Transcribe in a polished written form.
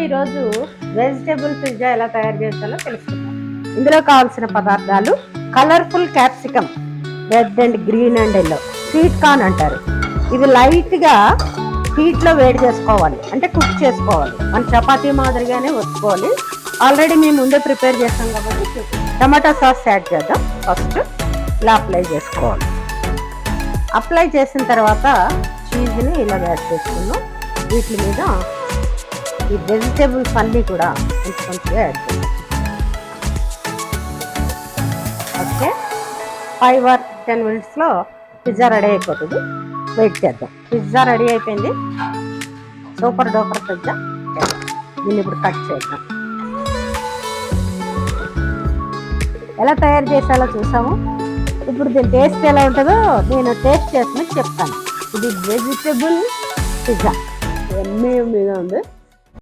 ఈరోజు vegetable pizza ఎలా తయారు చేయాలో తెలుసుకుందాం. ఇందులో కావాల్సిన పదార్థాలు colourful capsicum, red and green and yellow, sweet corn అంటారు. ఇది లైట్గా హీట్లో వేడి చేసుకోవాలి, అంటే కుక్ చేసుకోవాలి. మన చపాతీ మాదిరిగానే వచ్చుకోవాలి. ఆల్రెడీ మేము ముందే ప్రిపేర్ చేస్తాం కాబట్టి టమాటా సాస్ యాడ్ చేద్దాం. ఫస్ట్ ఇలా అప్లై చేసుకోవాలి. అప్లై చేసిన తర్వాత చీజ్ని ఇలా యాడ్ చేసుకున్నాం. వీటి మీద ఈ వెజిటేబుల్స్ అన్నీ కూడా కొంచెం కొంచెంగా యాడ్ చేస్తాం. ఓకే, 5 or 10 minutesలో పిజ్జా రెడీ అయిపోతుంది. వెయిట్ చేద్దాం. పిజ్జా రెడీ అయిపోయింది. Super duper pizza. దీన్ని ఇప్పుడు కట్ చేద్దాం. ఎలా తయారు చేసాలో చూసాము. ఇప్పుడు దీని టేస్ట్ ఎలా ఉంటుందో నేను టేస్ట్ చేసి చెప్తాను. ఇది వెజిటేబుల్ పిజ్జా ఎమ్మీగా ఉంది.